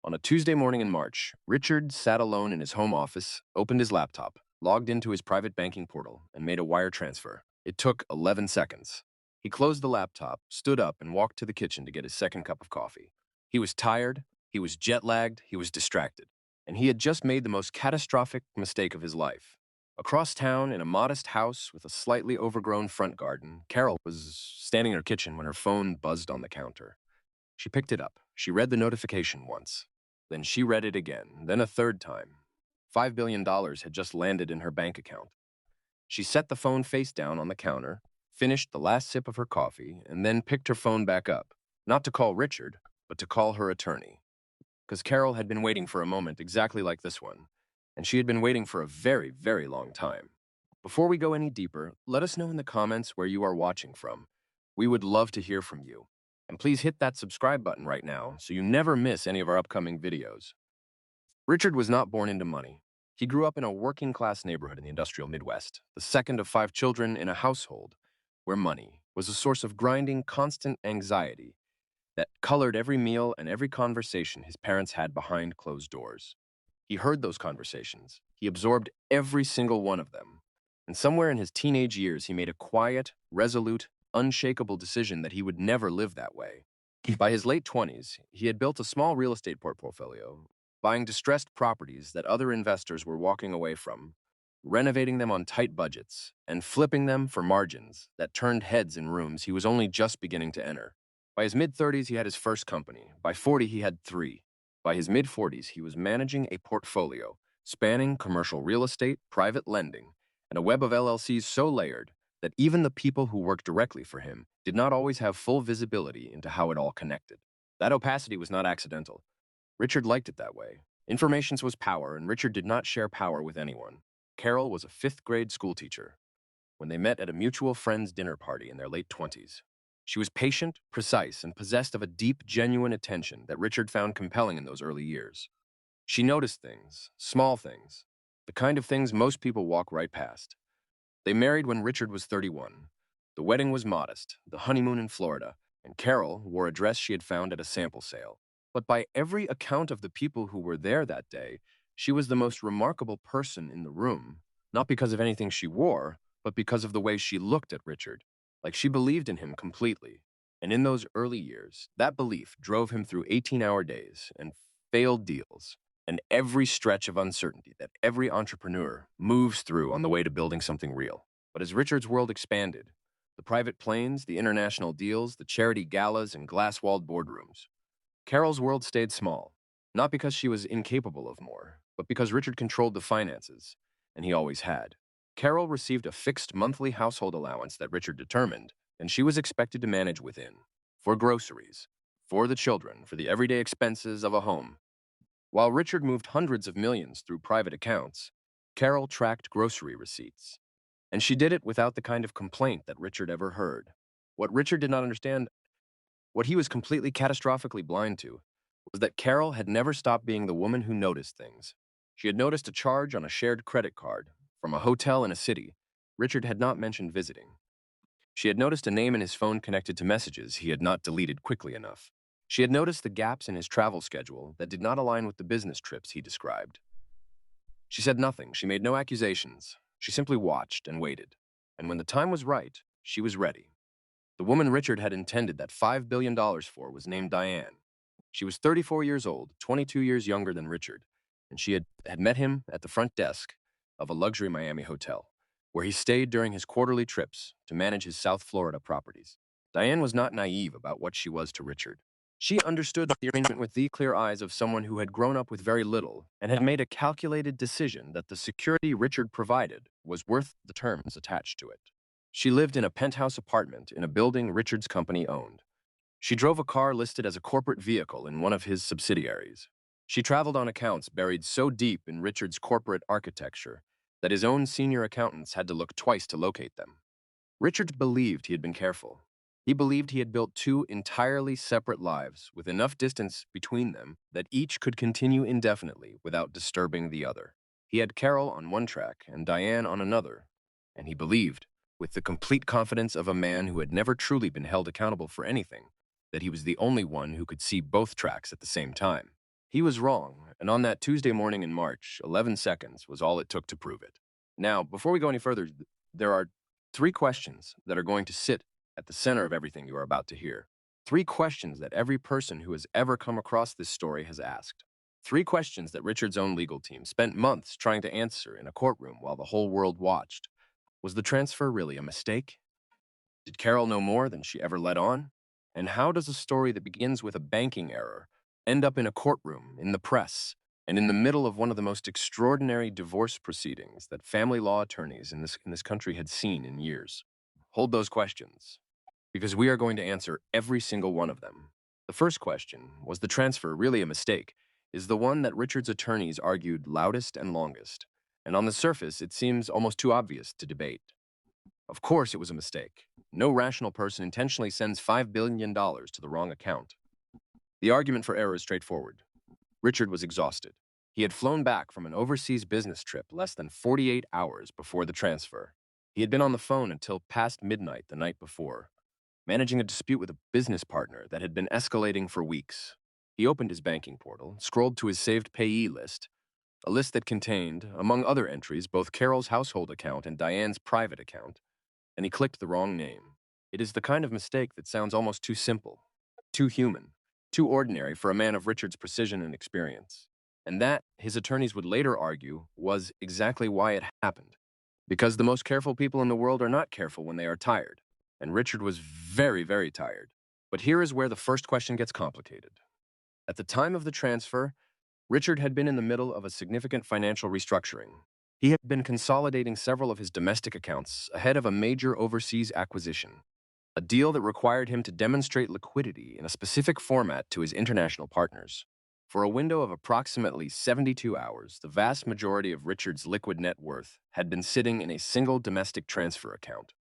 On a Tuesday morning in March, Richard sat alone in his home office, opened his laptop, logged into his private banking portal, and made a wire transfer. It took 11 seconds. He closed the laptop, stood up, and walked to the kitchen to get his second cup of coffee. He was tired, he was jet-lagged, he was distracted, and he had just made the most catastrophic mistake of his life. Across town, in a modest house with a slightly overgrown front garden, Carol was standing in her kitchen when her phone buzzed on the counter. She picked it up. She read the notification once. Then she read it again, then a third time. $5 billion had just landed in her bank account. She set the phone face down on the counter, finished the last sip of her coffee, and then picked her phone back up, not to call Richard, but to call her attorney. Because Carol had been waiting for a moment exactly like this one, and she had been waiting for a very, very long time. Before we go any deeper, let us know in the comments where you are watching from. We would love to hear from you. And please hit that subscribe button right now so you never miss any of our upcoming videos. Richard was not born into money. He grew up in a working-class neighborhood in the industrial Midwest, the second of 5 children in a household where money was a source of grinding, constant anxiety that colored every meal and every conversation his parents had behind closed doors. He heard those conversations. He absorbed every single one of them. And somewhere in his teenage years, he made a quiet, resolute, unshakable decision that he would never live that way. By his late 20s, he had built a small real estate portfolio, buying distressed properties that other investors were walking away from, renovating them on tight budgets, and flipping them for margins that turned heads in rooms he was only just beginning to enter. By his mid-30s, he had his first company. By 40, he had 3. By his mid-40s, he was managing a portfolio spanning commercial real estate, private lending, and a web of LLCs so layered that even the people who worked directly for him did not always have full visibility into how it all connected. That opacity was not accidental. Richard liked it that way. Information was power, and Richard did not share power with anyone. Carol was a 5th-grade schoolteacher when they met at a mutual friend's dinner party in their late 20s. She was patient, precise, and possessed of a deep, genuine attention that Richard found compelling in those early years. She noticed things, small things, the kind of things most people walk right past. They married when Richard was 31. The wedding was modest, the honeymoon in Florida, and Carol wore a dress she had found at a sample sale. But by every account of the people who were there that day, she was the most remarkable person in the room, not because of anything she wore, but because of the way she looked at Richard, like she believed in him completely. And in those early years, that belief drove him through 18-hour days and failed deals, and every stretch of uncertainty that every entrepreneur moves through on the way to building something real. But as Richard's world expanded, the private planes, the international deals, the charity galas, and glass-walled boardrooms, Carol's world stayed small, not because she was incapable of more, but because Richard controlled the finances, and he always had. Carol received a fixed monthly household allowance that Richard determined, and she was expected to manage within, for groceries, for the children, for the everyday expenses of a home. While Richard moved hundreds of millions through private accounts, Carol tracked grocery receipts. And she did it without the kind of complaint that Richard ever heard. What Richard did not understand, what he was completely catastrophically blind to, was that Carol had never stopped being the woman who noticed things. She had noticed a charge on a shared credit card from a hotel in a city Richard had not mentioned visiting. She had noticed a name in his phone connected to messages he had not deleted quickly enough. She had noticed the gaps in his travel schedule that did not align with the business trips he described. She said nothing. She made no accusations. She simply watched and waited. And when the time was right, she was ready. The woman Richard had intended that $5 billion for was named Diane. She was 34 years old, 22 years younger than Richard, and she had met him at the front desk of a luxury Miami hotel, where he stayed during his quarterly trips to manage his South Florida properties. Diane was not naive about what she was to Richard. She understood the arrangement with the clear eyes of someone who had grown up with very little and had made a calculated decision that the security Richard provided was worth the terms attached to it. She lived in a penthouse apartment in a building Richard's company owned. She drove a car listed as a corporate vehicle in one of his subsidiaries. She traveled on accounts buried so deep in Richard's corporate architecture that his own senior accountants had to look twice to locate them. Richard believed he had been careful. He believed he had built 2 entirely separate lives with enough distance between them that each could continue indefinitely without disturbing the other. He had Carol on one track and Diane on another, and he believed, with the complete confidence of a man who had never truly been held accountable for anything, that he was the only one who could see both tracks at the same time. He was wrong, and on that Tuesday morning in March, 11 seconds was all it took to prove it. Now, before we go any further, there are three questions that are going to sit at the center of everything you are about to hear. Three questions that every person who has ever come across this story has asked. Three questions that Richard's own legal team spent months trying to answer in a courtroom while the whole world watched. Was the transfer really a mistake? Did Carol know more than she ever let on? And how does a story that begins with a banking error end up in a courtroom, in the press, and in the middle of one of the most extraordinary divorce proceedings that family law attorneys in this country had seen in years? Hold those questions, because we are going to answer every single one of them. The first question, was the transfer really a mistake, is the one that Richard's attorneys argued loudest and longest. And on the surface, it seems almost too obvious to debate. Of course it was a mistake. No rational person intentionally sends $5 billion to the wrong account. The argument for error is straightforward. Richard was exhausted. He had flown back from an overseas business trip less than 48 hours before the transfer. He had been on the phone until past midnight the night before, managing a dispute with a business partner that had been escalating for weeks. He opened his banking portal, scrolled to his saved payee list, a list that contained, among other entries, both Carol's household account and Diane's private account, and he clicked the wrong name. It is the kind of mistake that sounds almost too simple, too human, too ordinary for a man of Richard's precision and experience. And that, his attorneys would later argue, was exactly why it happened. Because the most careful people in the world are not careful when they are tired. And Richard was very, very tired. But here is where the first question gets complicated. At the time of the transfer, Richard had been in the middle of a significant financial restructuring. He had been consolidating several of his domestic accounts ahead of a major overseas acquisition, a deal that required him to demonstrate liquidity in a specific format to his international partners. For a window of approximately 72 hours, the vast majority of Richard's liquid net worth had been sitting in a single domestic transfer account,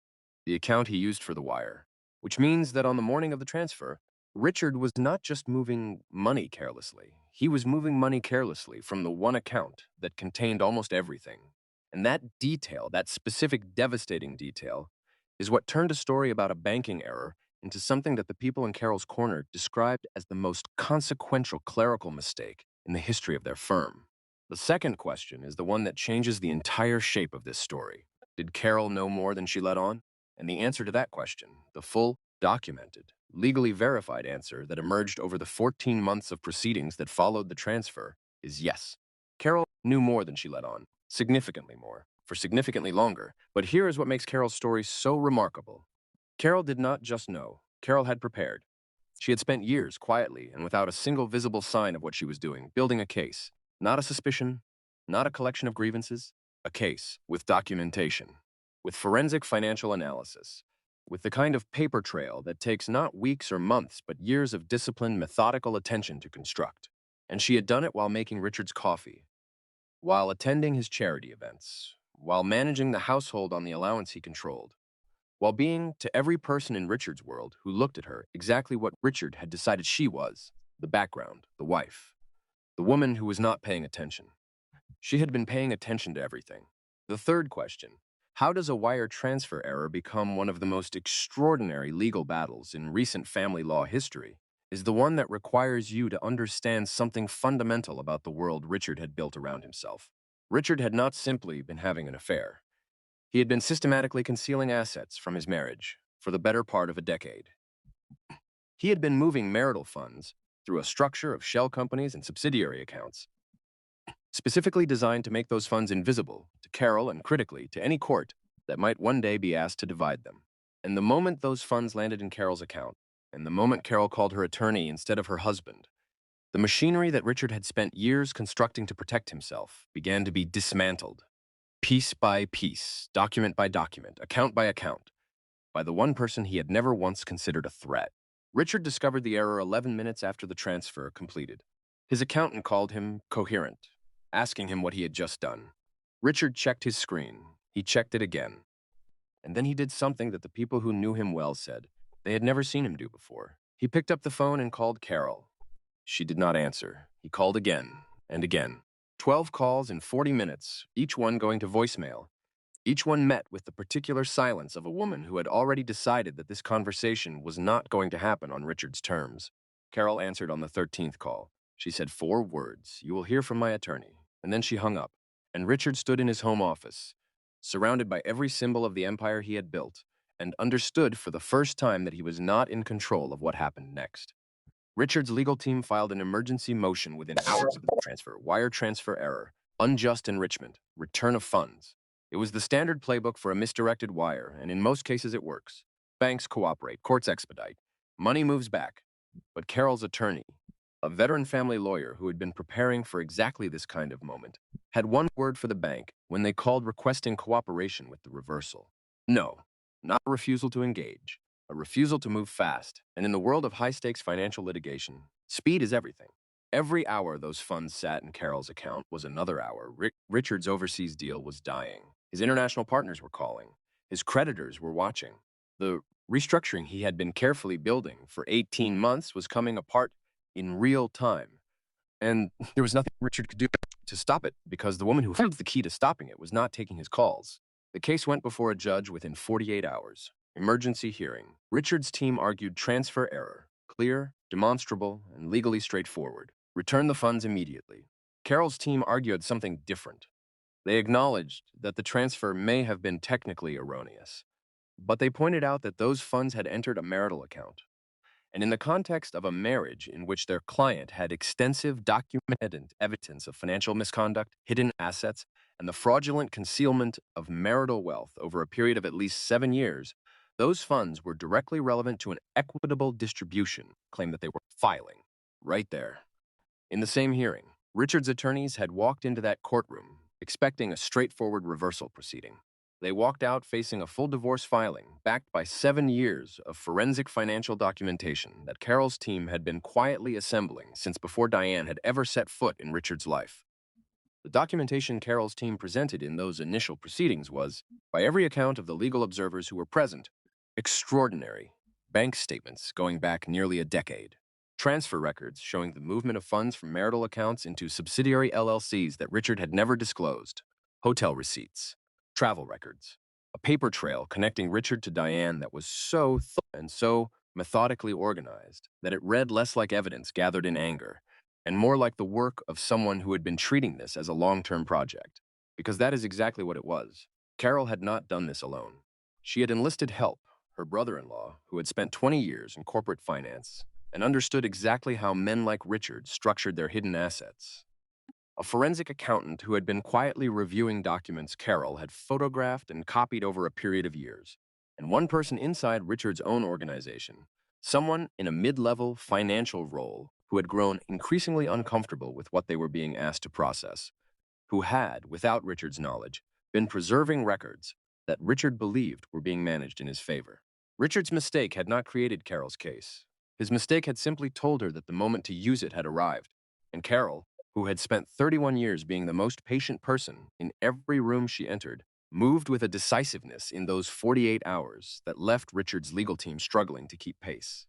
the account he used for the wire, which means that on the morning of the transfer, Richard was not just moving money carelessly. He was moving money carelessly from the one account that contained almost everything. And that detail, that specific devastating detail, is what turned a story about a banking error into something that the people in Carol's corner described as the most consequential clerical mistake in the history of their firm. The second question is the one that changes the entire shape of this story. Did Carol know more than she let on? And the answer to that question, the full, documented, legally verified answer that emerged over the 14 months of proceedings that followed the transfer, is yes. Carol knew more than she let on, significantly more, for significantly longer. But here is what makes Carol's story so remarkable. Carol did not just know. Carol had prepared. She had spent years quietly and without a single visible sign of what she was doing, building a case. Not a suspicion, not a collection of grievances, a case with documentation, with forensic financial analysis, with the kind of paper trail that takes not weeks or months, but years of disciplined, methodical attention to construct. And she had done it while making Richard's coffee, while attending his charity events, while managing the household on the allowance he controlled, while being, to every person in Richard's world who looked at her, exactly what Richard had decided she was, the background, the wife, the woman who was not paying attention. She had been paying attention to everything. The third question, how does a wire transfer error become one of the most extraordinary legal battles in recent family law history, is the one that requires you to understand something fundamental about the world Richard had built around himself. Richard had not simply been having an affair. He had been systematically concealing assets from his marriage for the better part of a decade. He had been moving marital funds through a structure of shell companies and subsidiary accounts, specifically designed to make those funds invisible to Carol and, critically, to any court that might one day be asked to divide them. And the moment those funds landed in Carol's account, and the moment Carol called her attorney instead of her husband, the machinery that Richard had spent years constructing to protect himself began to be dismantled, piece by piece, document by document, account by account, by the one person he had never once considered a threat. Richard discovered the error 11 minutes after the transfer completed. His accountant called him coherent, asking him what he had just done. Richard checked his screen. He checked it again. And then he did something that the people who knew him well said they had never seen him do before. He picked up the phone and called Carol. She did not answer. He called again and again. 12 calls in 40 minutes, each one going to voicemail. Each one met with the particular silence of a woman who had already decided that this conversation was not going to happen on Richard's terms. Carol answered on the 13th call. She said 4 words: "You will hear from my attorney." And then she hung up. And Richard stood in his home office, surrounded by every symbol of the empire he had built, and understood for the first time that he was not in control of what happened next. Richard's legal team filed an emergency motion within hours of the transfer: wire transfer error, unjust enrichment, return of funds. It was the standard playbook for a misdirected wire, and in most cases it works. Banks cooperate, courts expedite, money moves back. But Carol's attorney, a veteran family lawyer who had been preparing for exactly this kind of moment, had one word for the bank when they called requesting cooperation with the reversal. No, not a refusal to engage, a refusal to move fast. And in the world of high-stakes financial litigation, speed is everything. Every hour those funds sat in Carol's account was another hour. Richard's overseas deal was dying. His international partners were calling. His creditors were watching. The restructuring he had been carefully building for 18 months was coming apart in real time. And there was nothing Richard could do to stop it, because the woman who held the key to stopping it was not taking his calls. The case went before a judge within 48 hours. Emergency hearing. Richard's team argued transfer error, clear, demonstrable, and legally straightforward. Return the funds immediately. Carol's team argued something different. They acknowledged that the transfer may have been technically erroneous, but they pointed out that those funds had entered a marital account. And in the context of a marriage in which their client had extensive documented evidence of financial misconduct, hidden assets, and the fraudulent concealment of marital wealth over a period of at least 7 years, those funds were directly relevant to an equitable distribution claim that they were filing right there. In the same hearing, Richard's attorneys had walked into that courtroom expecting a straightforward reversal proceeding. They walked out facing a full divorce filing backed by 7 years of forensic financial documentation that Carol's team had been quietly assembling since before Diane had ever set foot in Richard's life. The documentation Carol's team presented in those initial proceedings was, by every account of the legal observers who were present, extraordinary. Bank statements going back nearly a decade. Transfer records showing the movement of funds from marital accounts into subsidiary LLCs that Richard had never disclosed. Hotel receipts. Travel records. A paper trail connecting Richard to Diane that was so and so methodically organized that it read less like evidence gathered in anger and more like the work of someone who had been treating this as a long-term project. Because that is exactly what it was. Carol had not done this alone. She had enlisted help, her brother-in-law, who had spent 20 years in corporate finance and understood exactly how men like Richard structured their hidden assets. A forensic accountant who had been quietly reviewing documents Carol had photographed and copied over a period of years. And one person inside Richard's own organization, someone in a mid-level financial role who had grown increasingly uncomfortable with what they were being asked to process, who had, without Richard's knowledge, been preserving records that Richard believed were being managed in his favor. Richard's mistake had not created Carol's case. His mistake had simply told her that the moment to use it had arrived, and Carol, who had spent 31 years being the most patient person in every room she entered, moved with a decisiveness in those 48 hours that left Richard's legal team struggling to keep pace.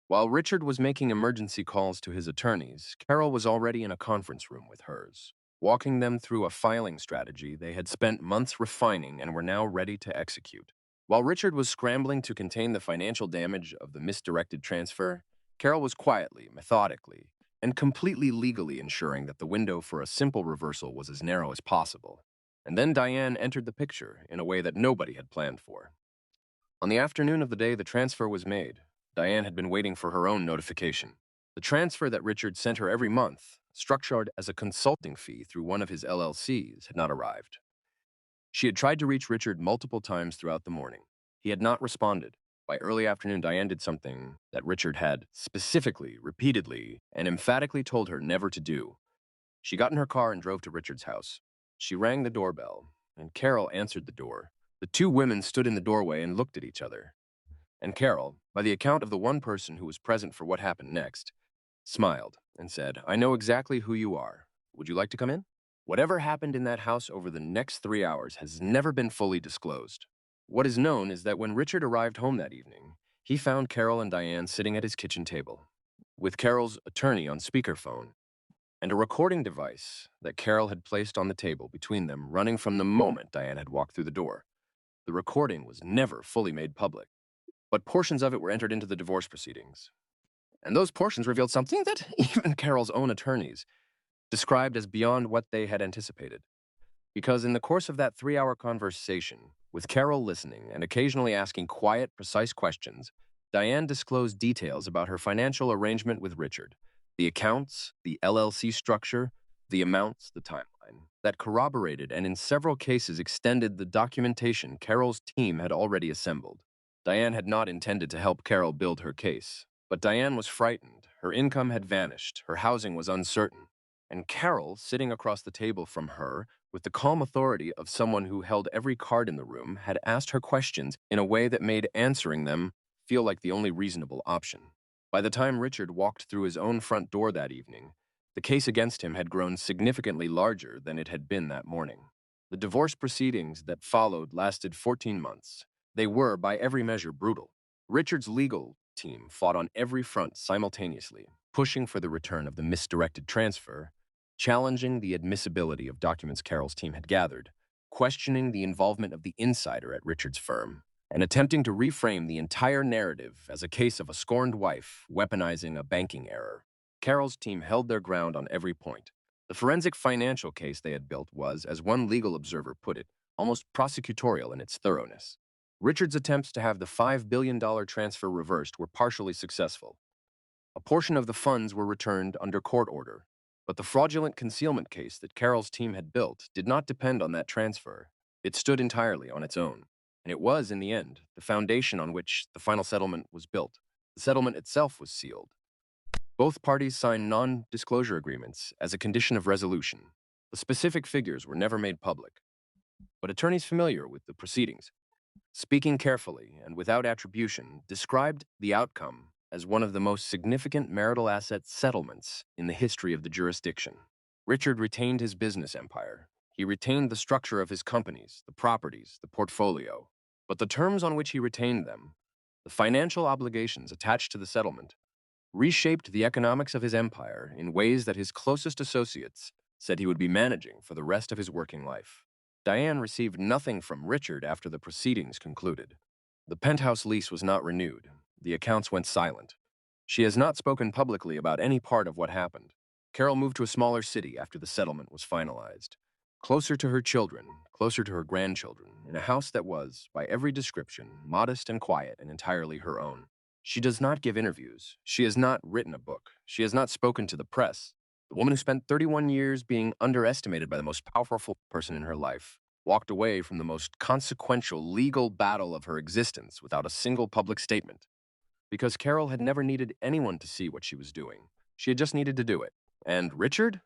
While Richard was making emergency calls to his attorneys, Carol was already in a conference room with hers, walking them through a filing strategy they had spent months refining and were now ready to execute. While Richard was scrambling to contain the financial damage of the misdirected transfer, Carol was quietly, methodically, and completely legally ensuring that the window for a simple reversal was as narrow as possible. And then Diane entered the picture in a way that nobody had planned for. On the afternoon of the day the transfer was made, Diane had been waiting for her own notification. The transfer that Richard sent her every month, structured as a consulting fee through one of his LLCs, had not arrived. She had tried to reach Richard multiple times throughout the morning. He had not responded. By early afternoon, Diane did something that Richard had specifically, repeatedly, and emphatically told her never to do. She got in her car and drove to Richard's house. She rang the doorbell, and Carol answered the door. The two women stood in the doorway and looked at each other. And Carol, by the account of the one person who was present for what happened next, smiled and said, "I know exactly who you are. Would you like to come in?" Whatever happened in that house over the next 3 hours has never been fully disclosed. What is known is that when Richard arrived home that evening, he found Carol and Diane sitting at his kitchen table, with Carol's attorney on speakerphone, and a recording device that Carol had placed on the table between them running from the moment Diane had walked through the door. The recording was never fully made public, but portions of it were entered into the divorce proceedings. And those portions revealed something that even Carol's own attorneys described as beyond what they had anticipated. Because in the course of that 3 hour conversation, with Carol listening and occasionally asking quiet, precise questions, Diane disclosed details about her financial arrangement with Richard, the accounts, the LLC structure, the amounts, the timeline, that corroborated and in several cases extended the documentation Carol's team had already assembled. Diane had not intended to help Carol build her case, but Diane was frightened. Her income had vanished, her housing was uncertain, and Carol, sitting across the table from her, with the calm authority of someone who held every card in the room, had asked her questions in a way that made answering them feel like the only reasonable option. By the time Richard walked through his own front door that evening, the case against him had grown significantly larger than it had been that morning. The divorce proceedings that followed lasted 14 months. They were, by every measure, brutal. Richard's legal team fought on every front simultaneously, pushing for the return of the misdirected transfer, challenging the admissibility of documents Carol's team had gathered, questioning the involvement of the insider at Richard's firm, and attempting to reframe the entire narrative as a case of a scorned wife weaponizing a banking error. Carol's team held their ground on every point. The forensic financial case they had built was, as one legal observer put it, almost prosecutorial in its thoroughness. Richard's attempts to have the $5 billion transfer reversed were partially successful. A portion of the funds were returned under court order, but the fraudulent concealment case that Carol's team had built did not depend on that transfer. It stood entirely on its own, and it was, in the end, the foundation on which the final settlement was built. The settlement itself was sealed. Both parties signed non-disclosure agreements as a condition of resolution. The specific figures were never made public, but attorneys familiar with the proceedings, speaking carefully and without attribution, described the outcome as one of the most significant marital asset settlements in the history of the jurisdiction. Richard retained his business empire. He retained the structure of his companies, the properties, the portfolio. But the terms on which he retained them, the financial obligations attached to the settlement, reshaped the economics of his empire in ways that his closest associates said he would be managing for the rest of his working life. Diane received nothing from Richard after the proceedings concluded. The penthouse lease was not renewed. The accounts went silent. She has not spoken publicly about any part of what happened. Carol moved to a smaller city after the settlement was finalized, closer to her children, closer to her grandchildren, in a house that was, by every description, modest and quiet and entirely her own. She does not give interviews. She has not written a book. She has not spoken to the press. The woman who spent 31 years being underestimated by the most powerful person in her life walked away from the most consequential legal battle of her existence without a single public statement. Because Carol had never needed anyone to see what she was doing. She had just needed to do it. And Richard?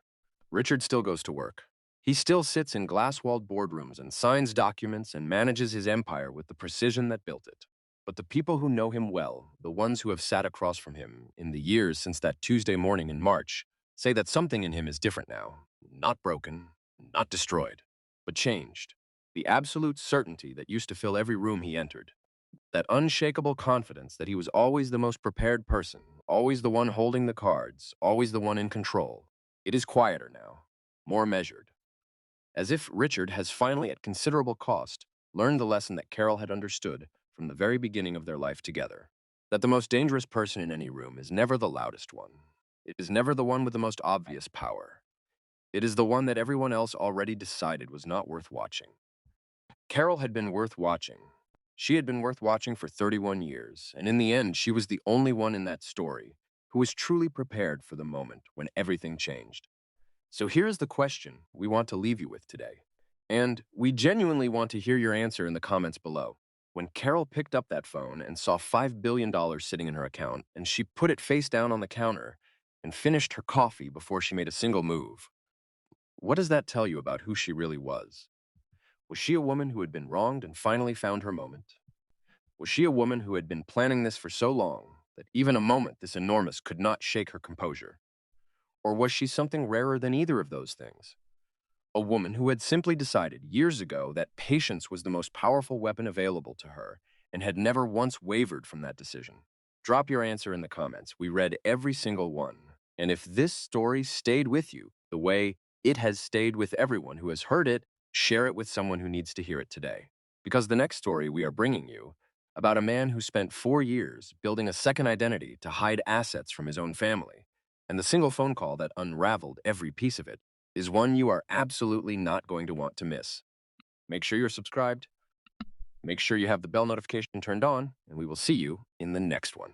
Richard still goes to work. He still sits in glass-walled boardrooms and signs documents and manages his empire with the precision that built it. But the people who know him well, the ones who have sat across from him in the years since that Tuesday morning in March, say that something in him is different now. Not broken, not destroyed, but changed. The absolute certainty that used to fill every room he entered. That unshakable confidence that he was always the most prepared person, always the one holding the cards, always the one in control. It is quieter now, more measured. As if Richard has finally, at considerable cost, learned the lesson that Carol had understood from the very beginning of their life together. That the most dangerous person in any room is never the loudest one. It is never the one with the most obvious power. It is the one that everyone else already decided was not worth watching. Carol had been worth watching. She had been worth watching for 31 years, and in the end, she was the only one in that story who was truly prepared for the moment when everything changed. So here's the question we want to leave you with today. And we genuinely want to hear your answer in the comments below. When Carol picked up that phone and saw $5 billion sitting in her account, and she put it face down on the counter and finished her coffee before she made a single move, what does that tell you about who she really was? Was she a woman who had been wronged and finally found her moment? Was she a woman who had been planning this for so long that even a moment this enormous could not shake her composure? Or was she something rarer than either of those things? A woman who had simply decided years ago that patience was the most powerful weapon available to her and had never once wavered from that decision. Drop your answer in the comments. We read every single one. And if this story stayed with you the way it has stayed with everyone who has heard it, share it with someone who needs to hear it today. Because the next story we are bringing you about a man who spent 4 years building a second identity to hide assets from his own family. And the single phone call that unraveled every piece of it is one you are absolutely not going to want to miss. Make sure you're subscribed, make sure you have the bell notification turned on, and we will see you in the next one.